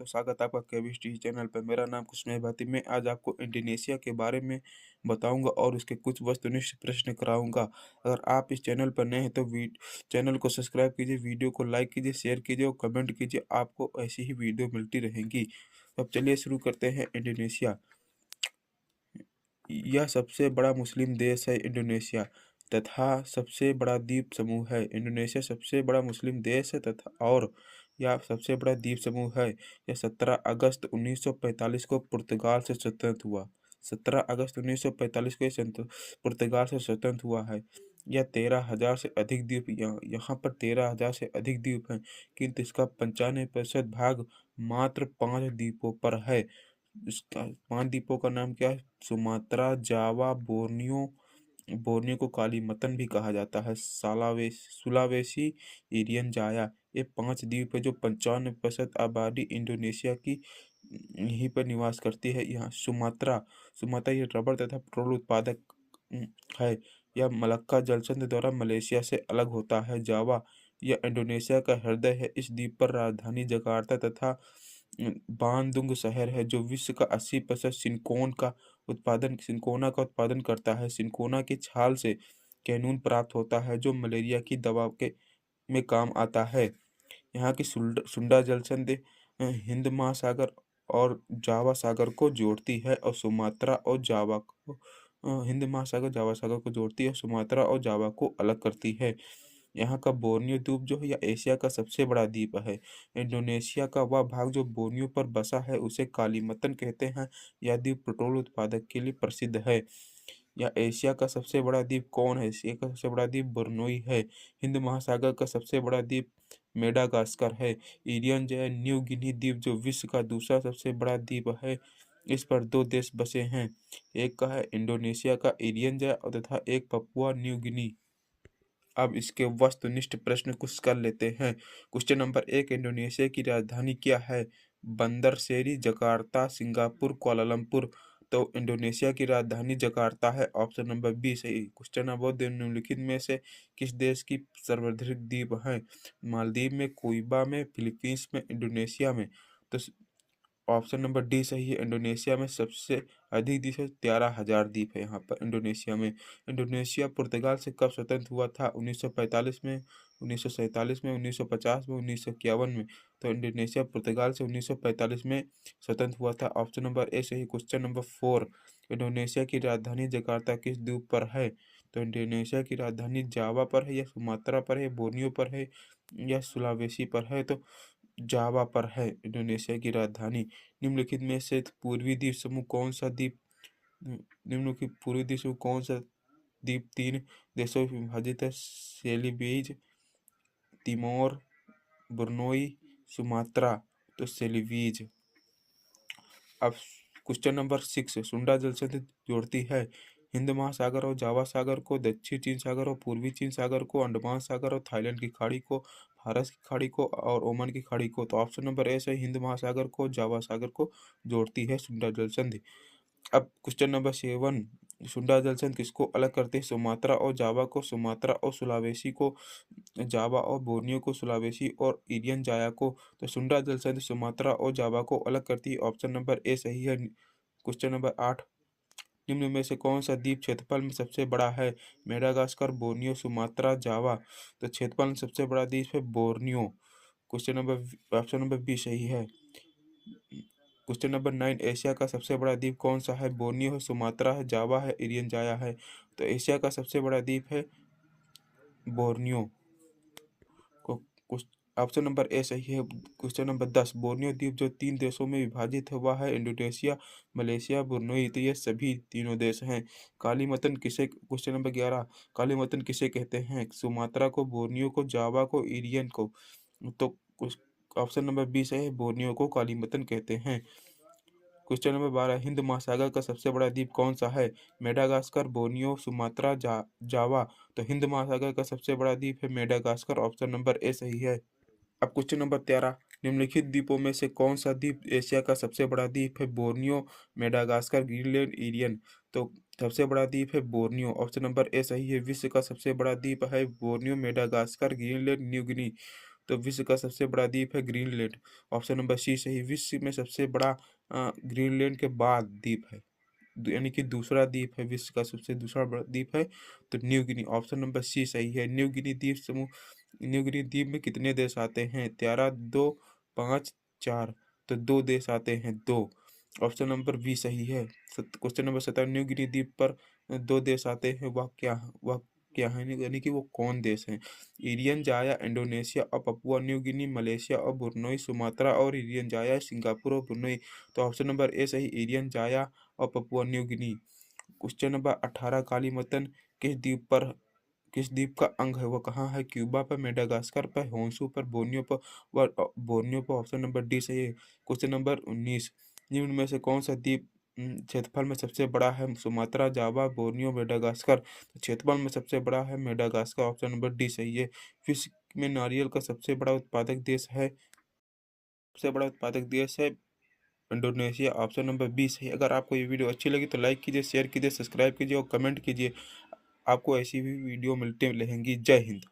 तो स्वागत है आपका केमिस्ट्री चैनल पर। मेरा नाम कुशमेह भाती। मैं आज आपको इंडोनेशिया के बारे में बताऊंगा और उसके कुछ वस्तुनिष्ठ प्रश्न कराऊंगा। अगर आप इस चैनल पर नए हैं तो चैनल को सब्सक्राइब कीजिए, वीडियो को लाइक कीजिए, शेयर कीजिए और कमेंट कीजिए। आपको ऐसी ही वीडियो मिलती रहेंगी। तो अब चलिए शुरू करते हैं। इंडोनेशिया यह सबसे बड़ा मुस्लिम देश है। इंडोनेशिया तथा सबसे बड़ा द्वीप समूह है। इंडोनेशिया सबसे बड़ा मुस्लिम देश है तथा और यह सबसे बड़ा द्वीप समूह है। यह 17 अगस्त 1945 को पुर्तगाल से स्वतंत्र हुआ। 17 अगस्त 1945 को पुर्तगाल से स्वतंत्र हुआ है। यह 13,000 से अधिक द्वीप यहाँ पर 13,000 से अधिक द्वीप हैं, किंतु इसका 95% भाग मात्र 5 द्वीपों पर है। इसका 5 द्वीपों का नाम क्या है? सुमात्रा, जावा, बोर्नियो। बोर्नियो को कालीमतन भी कहा जाता है। सुलावेसी, इरियन जाया। ये 5 द्वीप है जो 95% आबादी इंडोनेशिया की यहीं पर निवास करती है। यहाँ सुमात्रा सुमात्रा ये रबर तथा पेट्रोल उत्पादक है। यह मलक्का जलसंधि द्वारा मलेशिया से अलग होता है। जावा यह इंडोनेशिया का हृदय है। इस द्वीप पर राजधानी जकार्ता तथा बांदुंग शहर है, जो विश्व का 80% सिनकोना का उत्पादन करता है। सिनकोना की छाल से कैनून प्राप्त होता है, जो मलेरिया की दवा के में काम आता है। यहाँ की सुंडा जलसंधि हिंद महासागर और जावा सागर को जोड़ती है और सुमात्रा और जावा को हिंद महासागर जावा सागर को जोड़ती है, सुमात्रा और जावा को अलग करती है। यहाँ का बोर्नियो द्वीप जो है, यह एशिया का सबसे बड़ा द्वीप है। इंडोनेशिया का वह भाग जो बोर्नियो पर बसा है उसे कालीमतन कहते हैं। यह द्वीप पेट्रोल उत्पादक के लिए प्रसिद्ध है। या एशिया का सबसे बड़ा द्वीप कौन है? एशिया का सबसे बड़ा द्वीप बुरनोई है। हिंद महासागर का सबसे बड़ा द्वीप मेडागास्कर है। इरियन जो है न्यू गिनी द्वीप, जो विश्व का दूसरा सबसे बड़ा द्वीप है। इस पर 2 देश बसे हैं। एक का है इंडोनेशिया का इरियन जय तथा एक पपुआ न्यू गिनी। अब इसके वस्तुनिष्ठ प्रश्न कुछ कर लेते हैं। क्वेश्चन नंबर 1, इंडोनेशिया की राजधानी क्या है? बंदर शेरी, जकार्ता, सिंगापुर, कुआलालंपुर। तो इंडोनेशिया की राजधानी जकार्ता है। ऑप्शन नंबर बी सही। क्वेश्चन नंबर 2, निम्नलिखित में से किस देश की सर्वाधिक द्वीप है? मालदीव में, क्यूबा में, फिलीपींस में, इंडोनेशिया में। तो ऑप्शन नंबर डी सही है। इंडोनेशिया में सबसे अधिक द्वीप है। 13,000 द्वीप है यहाँ पर इंडोनेशिया में। इंडोनेशिया पुर्तगाल से कब स्वतंत्र हुआ था? 1945 में, 1947 में, 1950 में, 1951 में। तो इंडोनेशिया पुर्तगाल से 1945 में स्वतंत्र हुआ था। ऑप्शन नंबर ए सही। क्वेश्चन नंबर 4, इंडोनेशिया की राजधानी जकार्ता किस द्वीप पर है? तो इंडोनेशिया की राजधानी जावा पर है, या सुमात्रा पर है, बोर्नियो पर है, या सुलावेसी पर है? तो जावा पर है इंडोनेशिया की राजधानी। निम्नलिखित में से पूर्वी द्वीप समूह कौन सा द्वीप निम्नलिखित पूर्वी द्वीप समूह कौन सा द्वीप 3 देशों में विभाजित है? सेलिबीज, तिमोर, बुरनोई, सुमात्रा। तो सेलिबीज। अब क्वेश्चन नंबर 6, सुंडा जलसंधि जोड़ती है हिंद महासागर और जावा सागर को, दक्षिण चीन सागर और पूर्वी चीन सागर को, अंडमान सागर और थाईलैंड की खाड़ी को, फारस की खाड़ी को और ओमान की खाड़ी को। तो ऑप्शन नंबर ए है, हिंद महासागर को जावा सागर को जोड़ती है सुंडा जलसंधि। अब क्वेश्चन नंबर 7, सुंडा जलसंधि किसको अलग करते हैं? सुमात्रा और जावा को, सुमात्रा और सुलावेसी को, जावा और बोर्नियो को, सुलावेसी और इरियन जाया को। तो सुंडा जलसंधि सुमात्रा और जावा को अलग करती है। ऑप्शन नंबर ए सही है। क्वेश्चन नंबर 8, निम्न में से कौन सा द्वीप क्षेत्रफल में सबसे बड़ा है? मेडागास्कर, बोर्नियो, सुमात्रा, जावा। तो क्षेत्रफल में सबसे बड़ा द्वीप है बोर्नियो। ऑप्शन नंबर बी सही है। क्वेश्चन नंबर 9, एशिया का सबसे बड़ा द्वीप कौन सा है? बोर्नियो है, सुमात्रा है, जावा है, इरियन जाया है। तो एशिया का सबसे बड़ा द्वीप है बोर्नियो। ऑप्शन नंबर ए सही है। क्वेश्चन नंबर 10, बोर्नियो द्वीप जो 3 देशों में विभाजित हुआ है, इंडोनेशिया, मलेशिया, बुर्नोई। तो ये सभी तीनों देश हैं। कालीमतन किसे क्वेश्चन नंबर 11, कालीमतन किसे कहते हैं? सुमात्रा को, बोर्नियो को, जावा को, इरियन को। तो ऑप्शन नंबर बी सही है, बोर्नियो को कालीमतन कहते हैं। क्वेश्चन नंबर 12, हिंद महासागर का सबसे बड़ा द्वीप कौन सा है? मेडागास्कर, बोर्नियो, सुमात्रा, जावा। तो हिंद महासागर का सबसे बड़ा द्वीप है मेडागास्कर। ऑप्शन नंबर ए सही है। अब क्वेश्चन नंबर 13, निम्नलिखित द्वीपों में से कौन सा द्वीप एशिया का सबसे बड़ा द्वीप है? Borneo, Madagascar, Greenland, Irian. तो सबसे बड़ा द्वीप है बोर्नियो। ऑप्शन नंबर ए सही है। विश्व का सबसे बड़ा द्वीप है Borneo, Madagascar, Greenland, New Guinea. तो विश्व का सबसे बड़ा द्वीप है ग्रीनलैंड। ऑप्शन नंबर सी सही। विश्व में सबसे बड़ा ग्रीनलैंड के बाद द्वीप है, यानी कि दूसरा द्वीप है, विश्व का सबसे दूसरा बड़ा द्वीप है तो New Guinea. Option number C सही है। न्यू गिनी द्वीप समूह, न्यू गिनी द्वीप में कितने देश आते हैं? 13, 2, 5, 4। तो 2 देश आते हैं, 2। ऑप्शन नंबर बी सही है। क्वेश्चन नंबर 17, न्यू गिनी द्वीप पर 2 देश आते हैं, वह क्या है, यानी कि वो कौन देश हैं? इरियन जाया इंडोनेशिया और पपुआ न्यू गिनी, मलेशिया और ब्रुनई, सुमात्रा और इरियन जाया, सिंगापुर और ब्रुनई। तो ऑप्शन नंबर ए सही, इरियन जाया और Papua New Guinea. Question number 18, काली मतन किस द्वीप का अंग है? वह कहाँ है? क्यूबा पर, मेडागास्कर पर, होंशु पर, बोर्नियो पर। ऑप्शन नंबर डी सही है। क्वेश्चन नंबर 19, निम्न में से कौन सा द्वीप क्षेत्रफल में सबसे बड़ा है? सुमात्रा, जावा, बोर्नियो, मेडागास्कर। तो क्षेत्रफल में सबसे बड़ा है मेडागास्कर। ऑप्शन नंबर डी सही है। विश्व में नारियल का सबसे बड़ा उत्पादक देश है इंडोनेशिया। ऑप्शन नंबर 20 है। अगर आपको ये वीडियो अच्छी लगी तो लाइक कीजिए, शेयर कीजिए, सब्सक्राइब कीजिए और कमेंट कीजिए। आपको ऐसी भी वीडियो मिलती रहेंगी। जय हिंद।